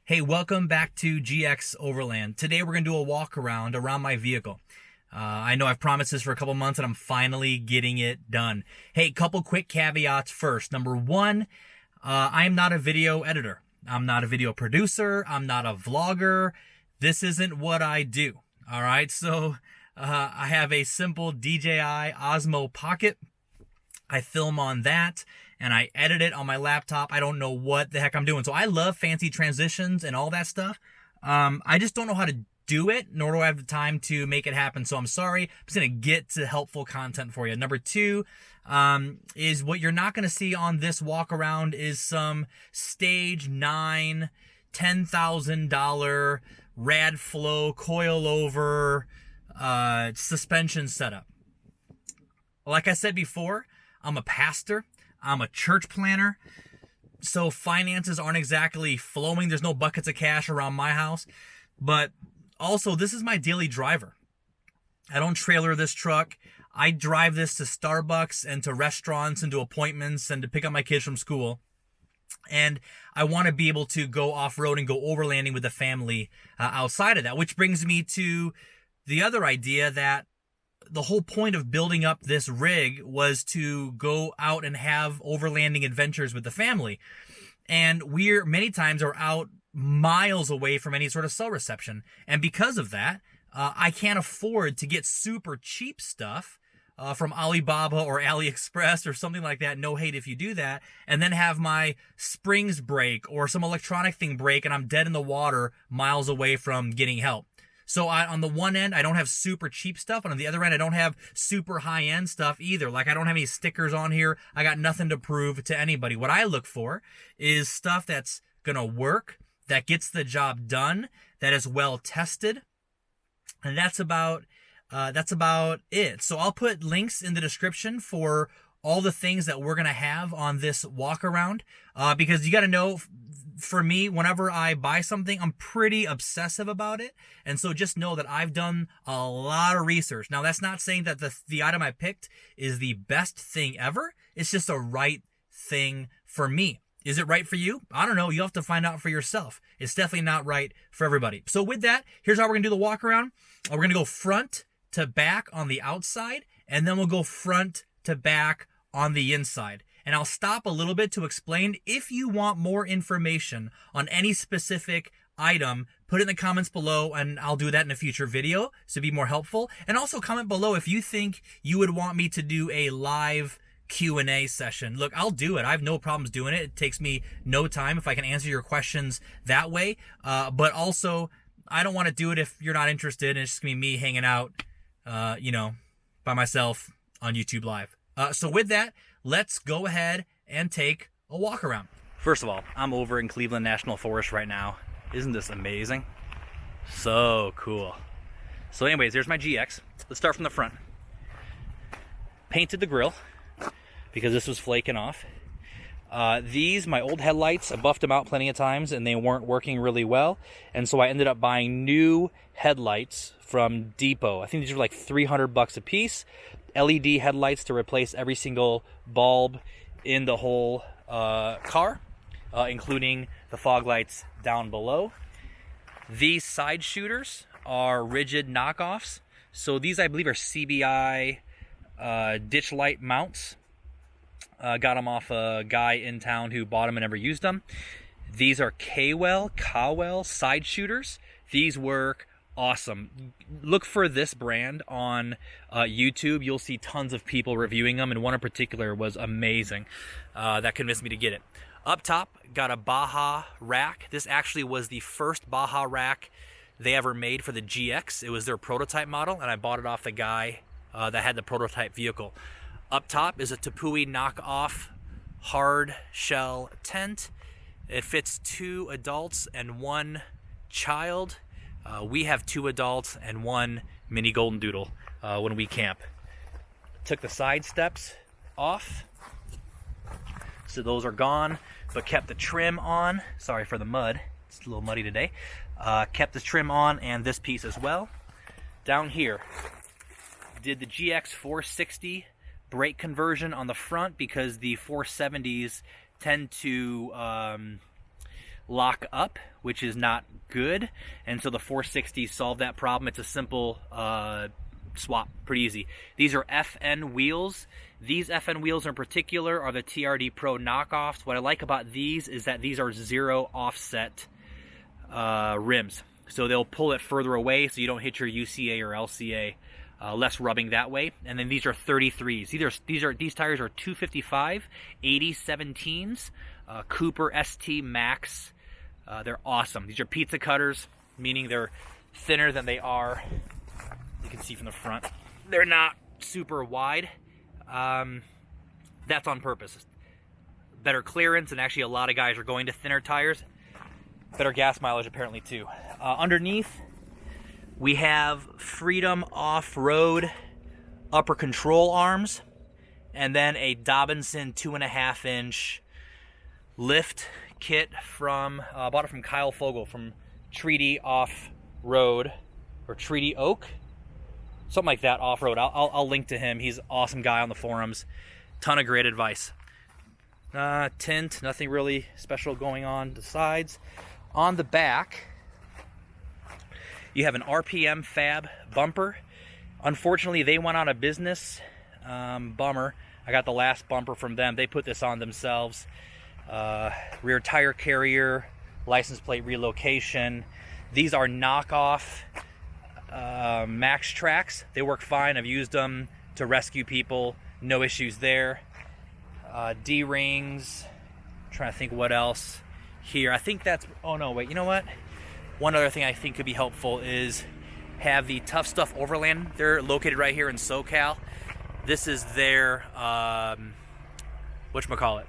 Hey, welcome back to GX Overland. Today we're going to do a walk around my vehicle. I know I've promised this for a couple months and I'm finally getting it done. Hey, couple quick caveats first. Number one, I am not a video editor. I'm not a video producer. I'm not a vlogger. This isn't what I do. All right, so I have a simple DJI Osmo Pocket. I film on that and I edit it on my laptop. I don't know what the heck I'm doing. So I love fancy transitions and all that stuff. I just don't know how to do it, nor do I have the time to make it happen. So I'm sorry. I'm just going to get to helpful content for you. Number two is what you're not going to see on this walk around is some stage 9, $10,000 rad flow coilover suspension setup. Like I said before, I'm a pastor. I'm a church planner. So finances aren't exactly flowing. There's no buckets of cash around my house. But also, this is my daily driver. I don't trailer this truck. I drive this to Starbucks and to restaurants and to appointments and to pick up my kids from school. And I want to be able to go off-road and go overlanding with the family outside of that. Which brings me to the other idea that the whole point of building up this rig was to go out and have overlanding adventures with the family. And we're many times are out miles away from any sort of cell reception. And because of that, I can't afford to get super cheap stuff from Alibaba or AliExpress or something like that. No hate if you do that. And then have my springs break or some electronic thing break and I'm dead in the water miles away from getting help. So on the one end, I don't have super cheap stuff. And on the other end, I don't have super high-end stuff either. Like, I don't have any stickers on here. I got nothing to prove to anybody. What I look for is stuff that's going to work, that gets the job done, that is well tested. And that's about it. So I'll put links in the description for all the things that we're going to have on this walk around. Because you got to know, for me, whenever I buy something, I'm pretty obsessive about it. And so just know that I've done a lot of research. Now, that's not saying that the item I picked is the best thing ever. It's just a right thing for me. Is it right for you? I don't know. You'll have to find out for yourself. It's definitely not right for everybody. So with that, here's how we're going to do the walk around. We're going to go front to back on the outside, and then we'll go front to back on the inside. And I'll stop a little bit to explain. If you want more information on any specific item, put it in the comments below and I'll do that in a future video to be more helpful. And also comment below if you think you would want me to do a live Q&A session. Look, I'll do it. I have no problems doing it. It takes me no time if I can answer your questions that way. But also, I don't want to do it if you're not interested and it's just going to be me hanging out, by myself on YouTube Live. So with that, let's go ahead and take a walk around. First of all, I'm over in Cleveland National Forest right now. Isn't this amazing? So cool. So anyways, there's my GX. Let's start from the front. Painted the grill because this was flaking off. These, my old headlights, I buffed them out plenty of times and they weren't working really well. And so I ended up buying new headlights from Depot. I think these were like $300 a piece. LED headlights to replace every single bulb in the whole car, including the fog lights down below. These side shooters are rigid knockoffs. So these, I believe, are CBI ditch light mounts. Got them off a guy in town who bought them and never used them. These are Cowell side shooters. These work awesome. Look for this brand on YouTube. You'll see tons of people reviewing them, and one in particular was amazing. That convinced me to get it. Up top, got a Baja Rack. This actually was the first Baja Rack they ever made for the GX. It was their prototype model, and I bought it off the guy that had the prototype vehicle. Up top is a Tepui knockoff hard shell tent. It fits 2 adults and 1 child. We have 2 adults and 1 mini golden doodle when we camp. Took the side steps off, so those are gone, but kept the trim on. Sorry for the mud, it's a little muddy today. Kept the trim on and this piece as well. Down here, did the GX460 brake conversion on the front because the 470s tend to lock up, which is not good, and so the 460 solved that problem. It's a simple swap, pretty easy. These are FN wheels. These FN wheels in particular are the TRD Pro knockoffs. What I like about these is that these are zero offset rims, so they'll pull it further away so you don't hit your UCA or LCA. Less rubbing that way. And then these are 33s. These tires are 255 8017s, Cooper ST Max. They're awesome. These are pizza cutters, meaning they're thinner than they are. You can see from the front, they're not super wide. That's on purpose. Better clearance, and actually a lot of guys are going to thinner tires. Better gas mileage apparently too. Underneath, we have Freedom Off-Road upper control arms, and then a Dobinson 2.5-inch lift kit from, bought it from Kyle Fogel from Treaty Off-Road, or Treaty Oak, something like that, off-road. I'll link to him. He's an awesome guy on the forums. Ton of great advice. Tint, nothing really special going on the sides. On the back, you have an RPM Fab bumper. Unfortunately, they went out of business. Bummer. I got the last bumper from them. They put this on themselves. Rear tire carrier, license plate relocation. These are knockoff Max Tracks. They work fine. I've used them to rescue people. No issues there. D-rings. Trying to think what else here. I think that's... Oh, no, wait. You know what? One other thing I think could be helpful is have the Tough Stuff Overland. They're located right here in SoCal. This is their, whatchamacallit?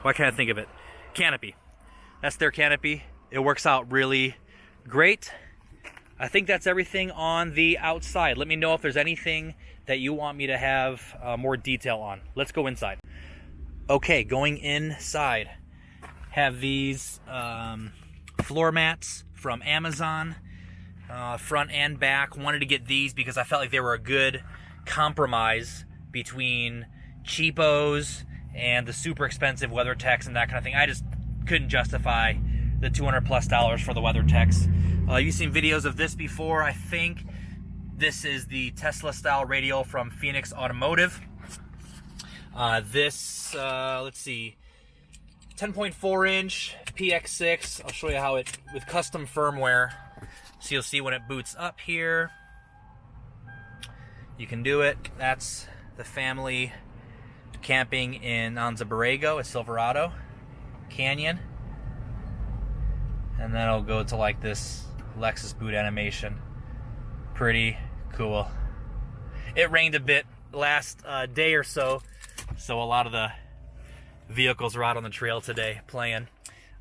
Why can't I think of it? Canopy. That's their canopy. It works out really great. I think that's everything on the outside. Let me know if there's anything that you want me to have more detail on. Let's go inside. Okay, going inside. Have these floor mats from Amazon, front and back. Wanted to get these because I felt like they were a good compromise between cheapos and the super expensive WeatherTechs and that kind of thing. I just couldn't justify the $200+ for the WeatherTechs. You've seen videos of this before. I think this is the Tesla style radial from Phoenix Automotive. Let's see, 10.4-inch PX6. I'll show you how it, with custom firmware. So you'll see when it boots up here, you can do it. That's the family camping in Anza Borrego, a Silverado Canyon. And then I'll go to like this Lexus boot animation. Pretty cool. It rained a bit last day or so, so a lot of the vehicles are out on the trail today playing.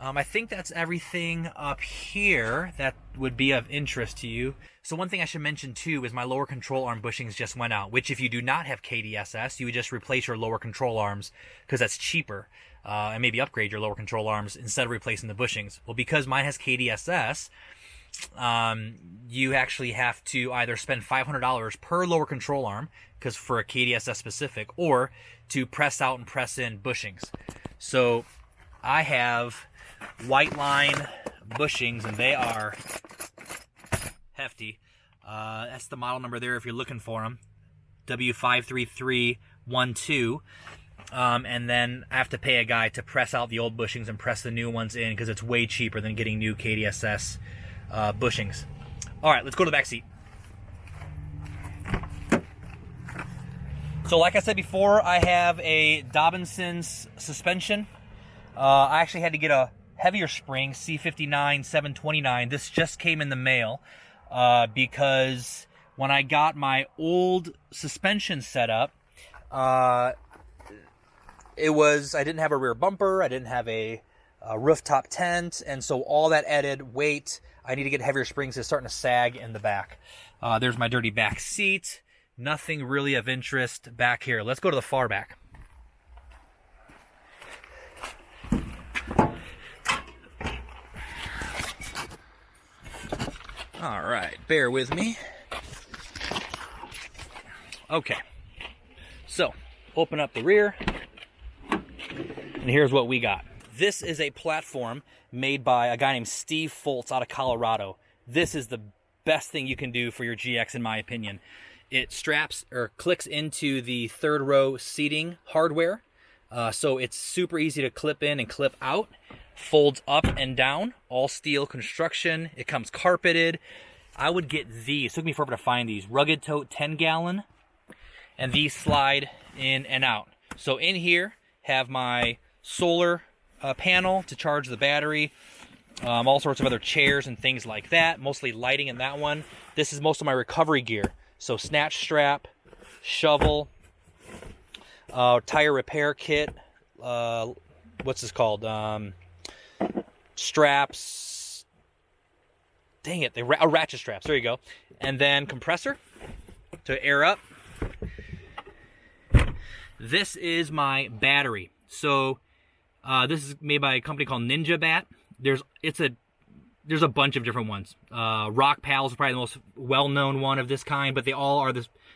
I think that's everything up here that would be of interest to you. So one thing I should mention too is my lower control arm bushings just went out, which if you do not have KDSS, you would just replace your lower control arms because that's cheaper, and maybe upgrade your lower control arms instead of replacing the bushings. Well, because mine has KDSS, you actually have to either spend $500 per lower control arm, because for a KDSS specific, or to press out and press in bushings. So I have white line bushings, and they are hefty. That's the model number there if you're looking for them, W53312. And then I have to pay a guy to press out the old bushings and press the new ones in, because it's way cheaper than getting new KDSS bushings. All right, let's go to the back seat. So like I said before, I have a Dobinson's suspension. I actually had to get a heavier spring, C59 729. This just came in the mail because when I got my old suspension set up, I didn't have a rear bumper, I didn't have a rooftop tent, and so all that added weight, I need to get heavier springs. It's starting to sag in the back. There's my dirty back seat. Nothing really of interest back here. Let's go to the far back. All right, bear with me. Okay, so open up the rear, and here's what we got. This is a platform made by a guy named Steve Foltz out of Colorado. This is the best thing you can do for your GX, in my opinion. It straps or clicks into the third row seating hardware, so it's super easy to clip in and clip out. Folds up and down, all steel construction. It comes carpeted. I would get these. It took me forever to find these. Rugged Tote 10-gallon, and these slide in and out. So in here, have my solar panel to charge the battery. All sorts of other chairs and things like that. Mostly lighting in that one. This is most of my recovery gear. So snatch strap, shovel, tire repair kit. What's this called? Straps. Dang it! Ratchet straps. There you go. And then compressor to air up. This is my battery. So this is made by a company called Ninja Bat. There's a bunch of different ones. Rock Pals is probably the most well-known one of this kind, but they all are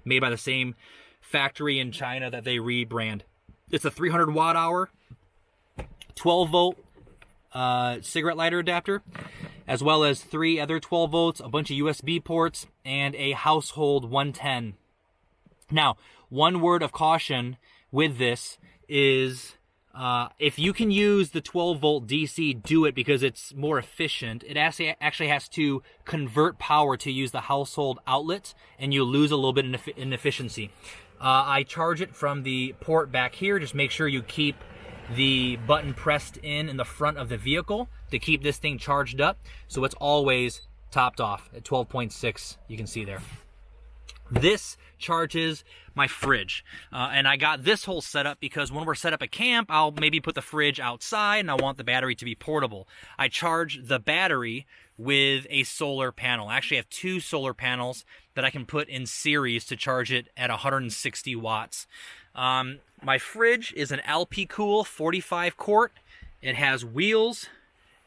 made by the same factory in China that they rebrand. It's a 300 watt hour, 12 volt cigarette lighter adapter, as well as 3 other 12 volts, a bunch of USB ports, and a household 110. Now, one word of caution with this is if you can use the 12 volt DC, do it, because it's more efficient. It actually has to convert power to use the household outlet, and you lose a little bit in efficiency. I charge it from the port back here. Just make sure you keep the button pressed in the front of the vehicle to keep this thing charged up, so it's always topped off at 12.6. You can see there. This charges my fridge, and I got this whole setup because when we're set up at camp, I'll maybe put the fridge outside and I want the battery to be portable. I charge the battery with a solar panel. I actually have 2 solar panels that I can put in series to charge it at 160 watts. My fridge is an LP Cool 45 quart. It has wheels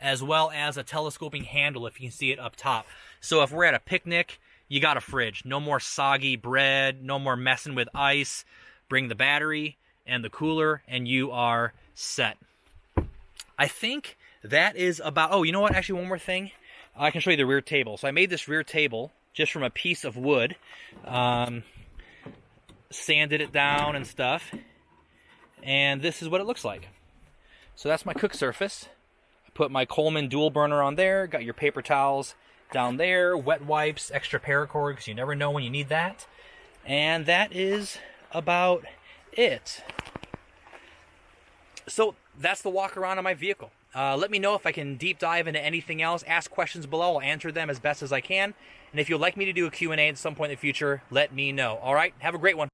as well as a telescoping handle, if you can see it up top. So if we're at a picnic, you got a fridge. No more soggy bread, no more messing with ice. Bring the battery and the cooler and you are set. I think that is about, oh, you know what? Actually, one more thing. I can show you the rear table. So I made this rear table just from a piece of wood. Sanded it down and stuff. And this is what it looks like. So that's my cook surface. I put my Coleman dual burner on there. Got your paper towels down there, wet wipes, extra paracord, because you never know when you need that. And that is about it. So that's the walk around on my vehicle. Let me know if I can deep dive into anything else. Ask questions below. I'll answer them as best as I can. And if you'd like me to do a Q&A at some point in the future, let me know. All right? Have a great one.